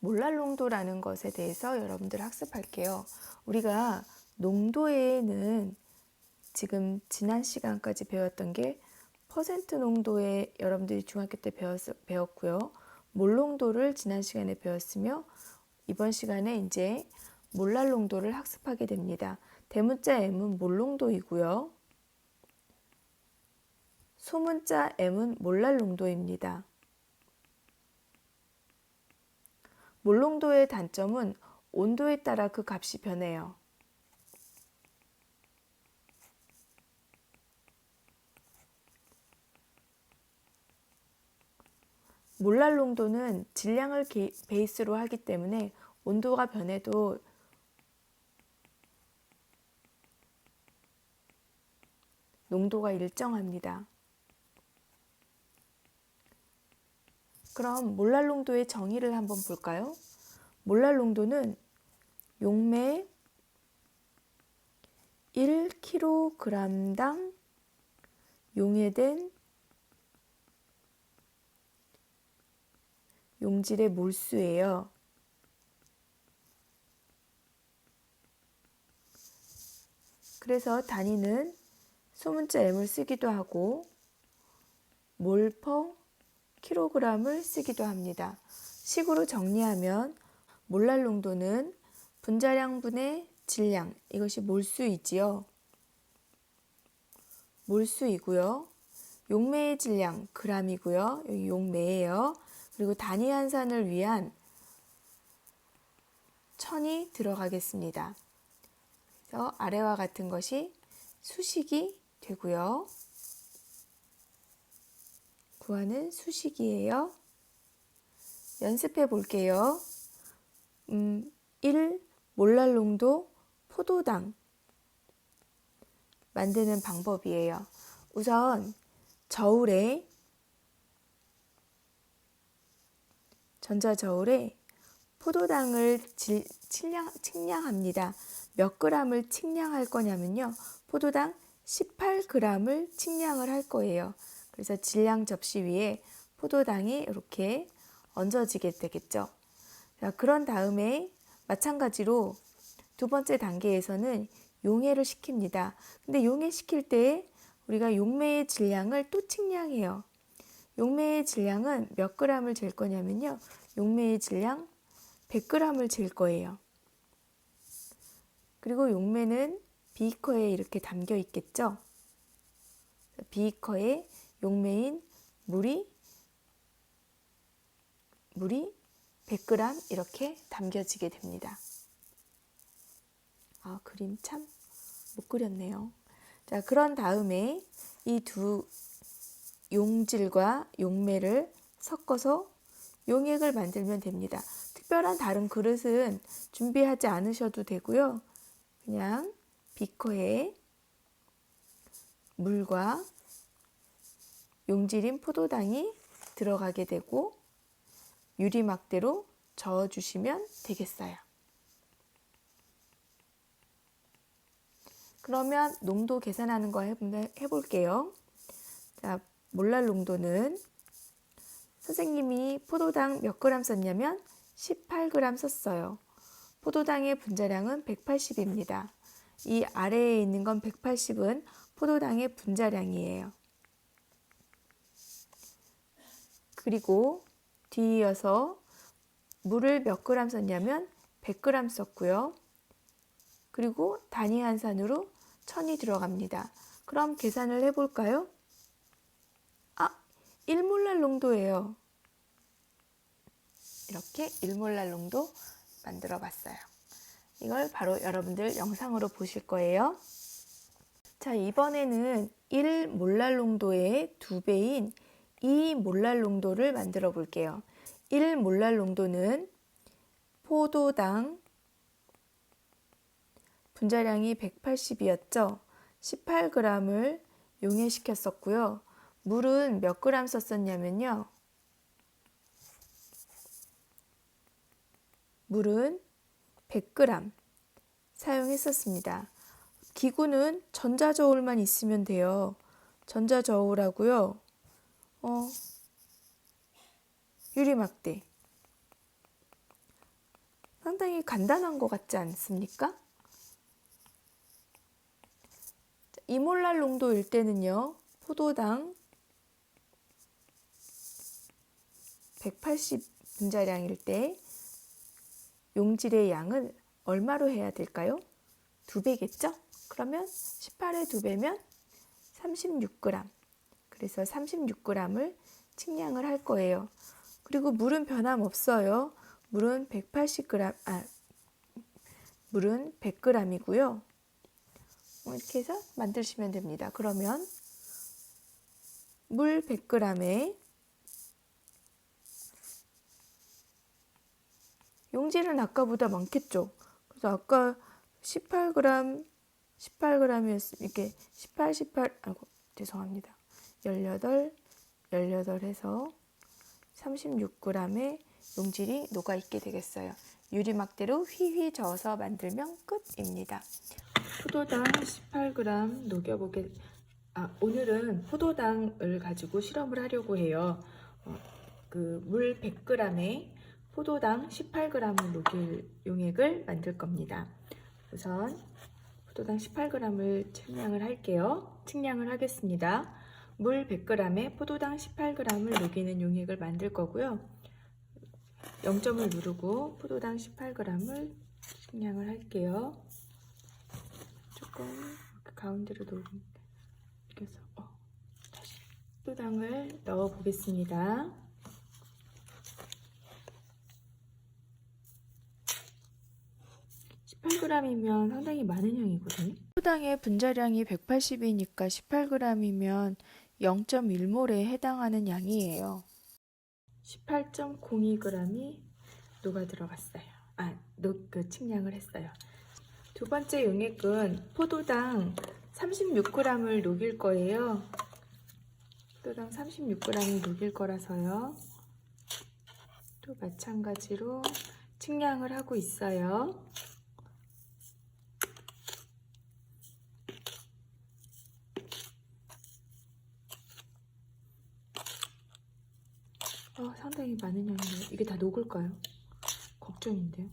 몰랄 농도라는 것에 대해서 여러분들 학습할게요. 우리가 농도에는 지금 지난 시간까지 배웠던 게 퍼센트 농도에 여러분들이 중학교 때 배웠고요. 몰 농도를 지난 시간에 배웠으며 이번 시간에 이제 몰랄 농도를 학습하게 됩니다. 대문자 M은 몰 농도이고요. 소문자 M은 몰랄 농도입니다. 몰 농도의 단점은 온도에 따라 그 값이 변해요. 몰랄 농도는 질량을 베이스로 하기 때문에 온도가 변해도 농도가 일정합니다. 그럼 몰랄 농도의 정의를 한번 볼까요? 몰랄 농도는 용매 1kg당 용해된 용질의 몰수예요. 그래서 단위는 소문자 M을 쓰기도 하고 몰 퍼 킬로그램을 쓰기도 합니다. 식으로 정리하면 몰랄 농도는 분자량분의 질량, 이것이 몰수이지요. 몰수이고요. 용매의 질량 g이고요. 여기 용매예요. 그리고 단위 환산을 위한 천이 들어가겠습니다. 그래서 아래와 같은 것이 수식이 되고요. 구하는 수식이에요. 연습해 볼게요. 1. 몰랄 농도 포도당 만드는 방법이에요. 우선 저울에 전자저울에 포도당을 측량합니다. 몇 g을 측량할 거냐면요. 포도당 18g을 측량을 할 거예요. 그래서 질량 접시 위에 포도당이 이렇게 얹어지게 되겠죠. 자, 그런 다음에 마찬가지로 두 번째 단계에서는 용해를 시킵니다. 근데 용해시킬 때 우리가 용매의 질량을 또 측량해요. 용매의 질량은 몇 g을 잴 거냐면요. 용매의 질량 100g을 잴 거예요. 그리고 용매는 비커에 이렇게 담겨 있겠죠. 비커에 용매인 물이 100g 이렇게 담겨지게 됩니다. 그림 참 못 그렸네요. 자, 그런 다음에 이 두 용질과 용매를 섞어서 용액을 만들면 됩니다. 특별한 다른 그릇은 준비하지 않으셔도 되고요. 그냥 비커에 물과 용질인 포도당이 들어가게 되고 유리막대로 저어주시면 되겠어요. 그러면 농도 계산하는 거 해볼게요. 자, 몰랄 농도는 선생님이 포도당 몇 g 썼냐면 18g 썼어요. 포도당의 분자량은 180입니다. 이 아래에 있는 건 180은 포도당의 분자량이에요. 그리고 뒤이어서 물을 몇 g 썼냐면 100g 썼고요. 그리고 단위 환산으로 1000이 들어갑니다. 그럼 계산을 해볼까요? 1몰랄 농도예요. 이렇게 1몰랄 농도 만들어 봤어요. 이걸 바로 여러분들 영상으로 보실 거예요. 자, 이번에는 1몰랄 농도의 2배인 2몰랄 농도를 만들어 볼게요. 1몰랄 농도는 포도당 분자량이 180이었죠. 18g을 용해시켰었고요. 물은 몇 g 썼었냐면요. 물은 100g 사용했었습니다. 기구는 전자저울만 있으면 돼요. 전자저울하고요. 유리막대. 상당히 간단한 것 같지 않습니까? 이몰랄 농도일 때는요, 포도당 180 분자량일 때 용질의 양을 얼마로 해야 될까요? 2배겠죠? 그러면 18의 2배면 36g. 그래서 36g을 측량을 할 거예요. 그리고 물은 변함없어요. 물은 100g이고요. 이렇게 해서 만드시면 됩니다. 그러면 물 100g에 용질은 아까보다 많겠죠. 그래서 아까 18g 이렇게 18 아이고 죄송합니다. 18 해서 36g의 용질이 녹아 있게 되겠어요. 유리막대로 휘휘 저어서 만들면 끝입니다. 포도당 18g 오늘은 포도당을 가지고 실험을 하려고 해요. 물 100g에 포도당 18g을 녹일 용액을 만들 겁니다. 우선 포도당 18g을 측량을 할게요. 측량을 하겠습니다. 물 100g에 포도당 18g을 녹이는 용액을 만들 거고요. 0점을 누르고 포도당 18g을 측량을 할게요. 조금 가운데로 녹여서 다시 포도당을 넣어 보겠습니다. 18g이면 상당히 많은 양이거든요. 포도당의 분자량이 180이니까 18g이면 0.1몰에 해당하는 양이에요. 18.02g이 녹아 들어갔어요. 측량을 했어요. 두 번째 용액은 포도당 36g을 녹일 거예요. 포도당 36g을 녹일 거라서요. 또 마찬가지로 측량을 하고 있어요. 상당히 많은 양이네요. 이게 다 녹을까요? 걱정인데요.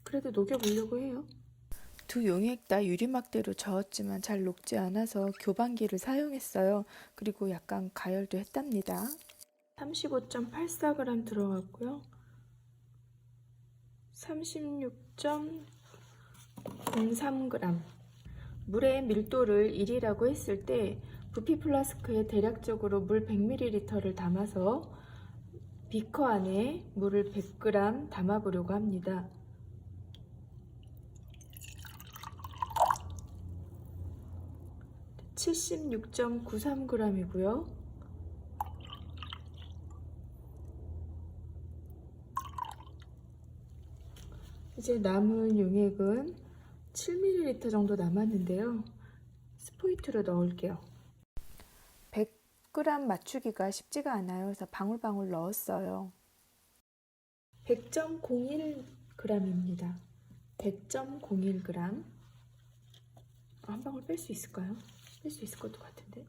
그래도 녹여보려고 해요. 두 용액 다 유리막대로 저었지만 잘 녹지 않아서 교반기를 사용했어요. 그리고 약간 가열도 했답니다. 35.84g 들어갔고요. 36.03g. 물의 밀도를 1이라고 했을 때 부피 플라스크에 대략적으로 물 100ml를 담아서 비커 안에 물을 100g 담아보려고 합니다. (76.93g이고요) 이제 남은 용액은 7ml 정도 남았는데요. 스포이트로 넣을게요. 100g 맞추기가 쉽지가 않아요. 그래서 방울방울 넣었어요. 100.01g입니다. 100.01g. 한 방울 뺄 수 있을까요? 뺄 수 있을 것도 같은데.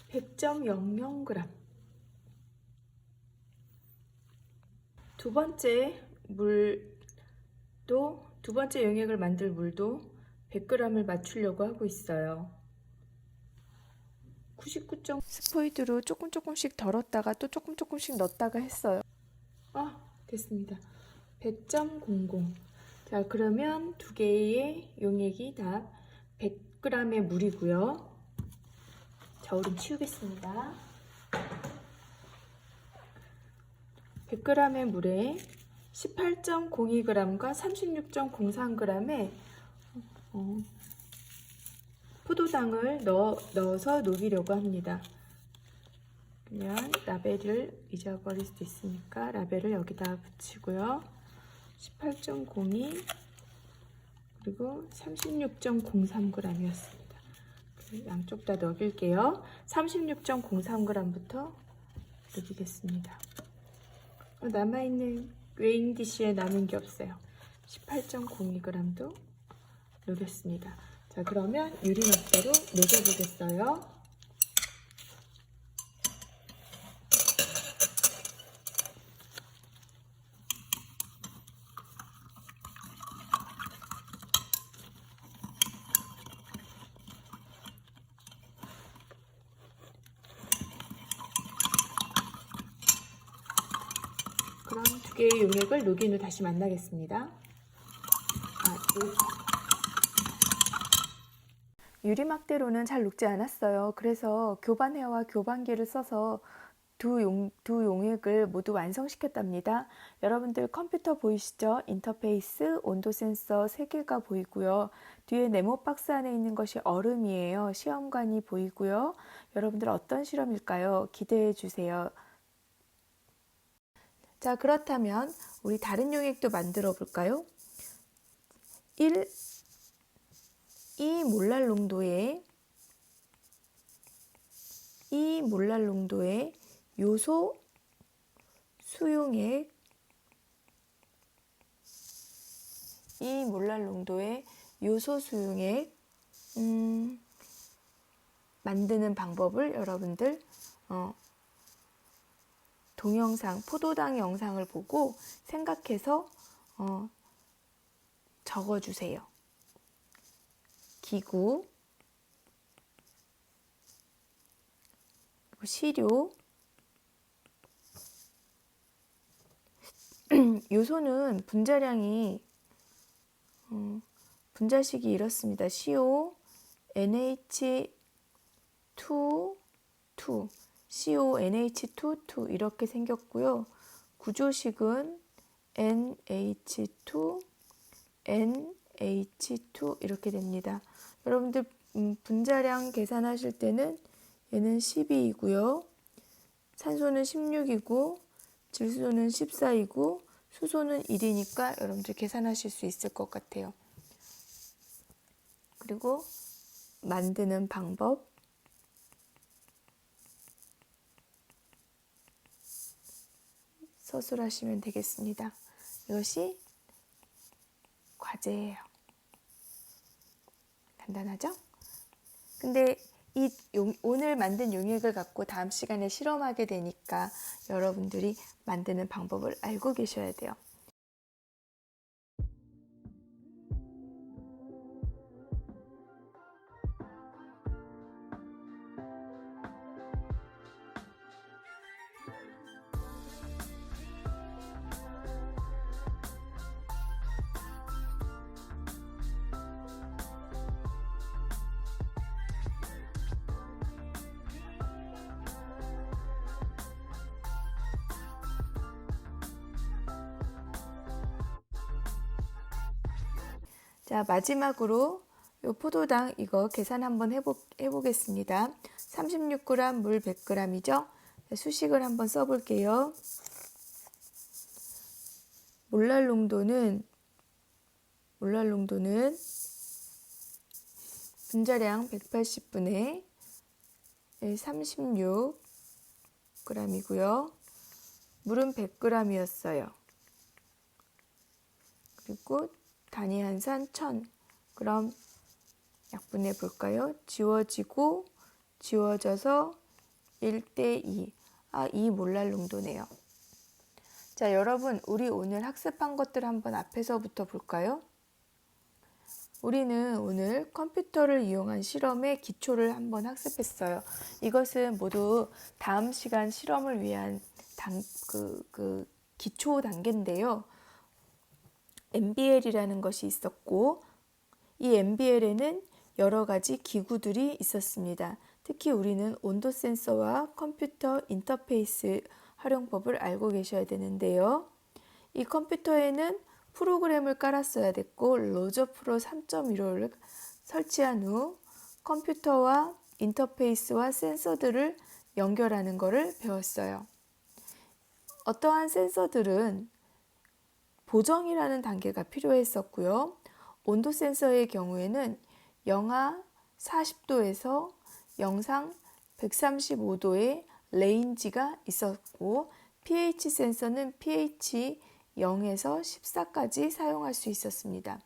100.00g. 두 번째 용액을 만들 물도 100g을 맞추려고 하고 있어요. 99. 스포이드로 조금씩 덜었다가 또 조금씩 넣었다가 했어요. 됐습니다. 100.00. 자, 그러면 두 개의 용액이 다 100g의 물이고요. 저울은 치우겠습니다. 100g의 물에 18.02g과 36.03g의 포도당을 넣어서 녹이려고 합니다. 그러면 라벨을 잊어버릴 수도 있으니까 라벨을 여기다 붙이고요. 18.02 그리고 36.03g이었습니다. 양쪽 다 녹일게요. 36.03g부터 녹이겠습니다. 남아있는 웨잉 디쉬에 남은 게 없어요. 18.02g도 녹였습니다. 자, 그러면 유리막대로 녹여보겠어요. 개의 용액을 녹인 후 다시 만나겠습니다. 유리막대로는 잘 녹지 않았어요. 그래서 교반회와 교반기를 써서 두 용액을 모두 완성시켰답니다. 여러분들 컴퓨터 보이시죠? 인터페이스, 온도 센서 3개가 보이고요. 뒤에 네모 박스 안에 있는 것이 얼음이에요. 시험관이 보이고요. 여러분들 어떤 실험일까요? 기대해 주세요. 자, 그렇다면 우리 다른 용액도 만들어 볼까요? 2몰랄 농도의 요소 수용액, 2몰랄 농도의 요소 수용액 만드는 방법을 여러분들 동영상, 포도당 영상을 보고 생각해서 적어주세요. 기구, 시료, 요소는 분자량이 분자식이 이렇습니다. CO, NH2, 2, CO, NH2, 2 이렇게 생겼고요. 구조식은 NH2, NH2 이렇게 됩니다. 여러분들 분자량 계산하실 때는 얘는 12이고요. 산소는 16이고 질소는 14이고 수소는 1이니까 여러분들 계산하실 수 있을 것 같아요. 그리고 만드는 방법, 서술하시면 되겠습니다. 이것이 과제예요. 간단하죠? 근데 오늘 만든 용액을 갖고 다음 시간에 실험하게 되니까 여러분들이 만드는 방법을 알고 계셔야 돼요. 자, 마지막으로 요 포도당 이거 계산 한번 해보겠습니다. 36g 물 100g이죠? 수식을 한번 써볼게요. 몰랄 농도는 분자량 180분의 36g이고요. 물은 100g이었어요. 그리고 단위한산 1000. 그럼 약분해 볼까요? 지워져서 1대2. 2몰랄 농도네요. 자, 여러분, 우리 오늘 학습한 것들 한번 앞에서부터 볼까요? 우리는 오늘 컴퓨터를 이용한 실험의 기초를 한번 학습했어요. 이것은 모두 다음 시간 실험을 위한 기초 단계인데요. MBL이라는 것이 있었고, 이 MBL에는 여러 가지 기구들이 있었습니다. 특히 우리는 온도 센서와 컴퓨터 인터페이스 활용법을 알고 계셔야 되는데요. 이 컴퓨터에는 프로그램을 깔았어야 됐고, 로저프로 3.15를 설치한 후 컴퓨터와 인터페이스와 센서들을 연결하는 것을 배웠어요. 어떠한 센서들은 보정이라는 단계가 필요했었고요. 온도 센서의 경우에는 영하 40도에서 영상 135도의 레인지가 있었고, pH 센서는 pH 0에서 14까지 사용할 수 있었습니다.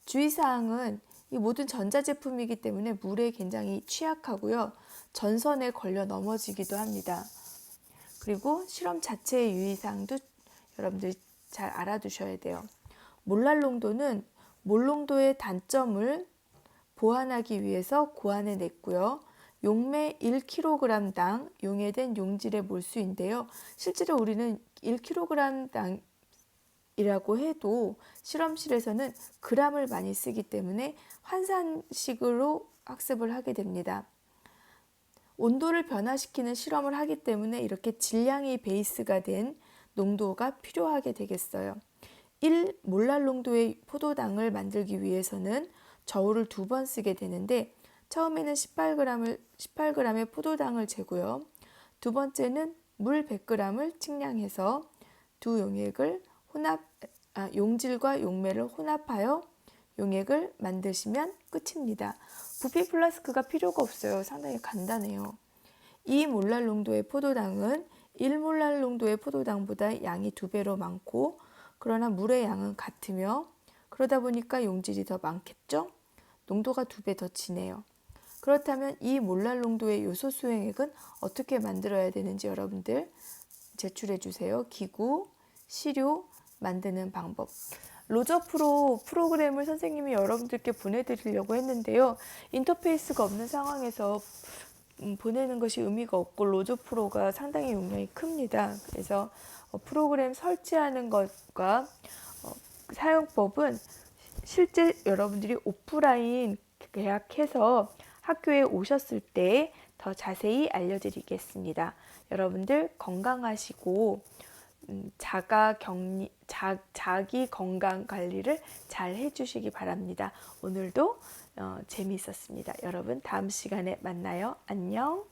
주의사항은 이 모든 전자제품이기 때문에 물에 굉장히 취약하고요. 전선에 걸려 넘어지기도 합니다. 그리고 실험 자체의 유의사항도 여러분들이 잘 알아두셔야 돼요. 몰랄 농도는 몰농도의 단점을 보완하기 위해서 고안해 냈고요. 용매 1kg당 용해된 용질의 몰수인데요. 실제로 우리는 1kg당 이라고 해도 실험실에서는 그람을 많이 쓰기 때문에 환산식으로 학습을 하게 됩니다. 온도를 변화시키는 실험을 하기 때문에 이렇게 질량이 베이스가 된 농도가 필요하게 되겠어요. 1몰랄 농도의 포도당을 만들기 위해서는 저울을 2번 쓰게 되는데 처음에는 18g의 포도당을 재고요. 두 번째는 물 100g을 측량해서 두 용액을 용질과 용매를 혼합하여 용액을 만드시면 끝입니다. 부피 플라스크가 필요가 없어요. 상당히 간단해요. 2몰랄 농도의 포도당은 1몰랄 농도의 포도당보다 양이 2배로 많고 그러나 물의 양은 같으며 그러다 보니까 용질이 더 많겠죠? 농도가 2배 더 진해요. 그렇다면 2몰랄 농도의 요소 수용액은 어떻게 만들어야 되는지 여러분들 제출해 주세요. 기구, 시료 만드는 방법. 로저 프로그램을 선생님이 여러분들께 보내드리려고 했는데요. 인터페이스가 없는 상황에서 보내는 것이 의미가 없고 로저 프로가 상당히 용량이 큽니다. 그래서 프로그램 설치하는 것과 사용법은 실제 여러분들이 오프라인 계약해서 학교에 오셨을 때 더 자세히 알려드리겠습니다. 여러분들 건강하시고 자기 건강 관리를 잘 해주시기 바랍니다. 오늘도 재미있었습니다. 여러분 다음 시간에 만나요. 안녕.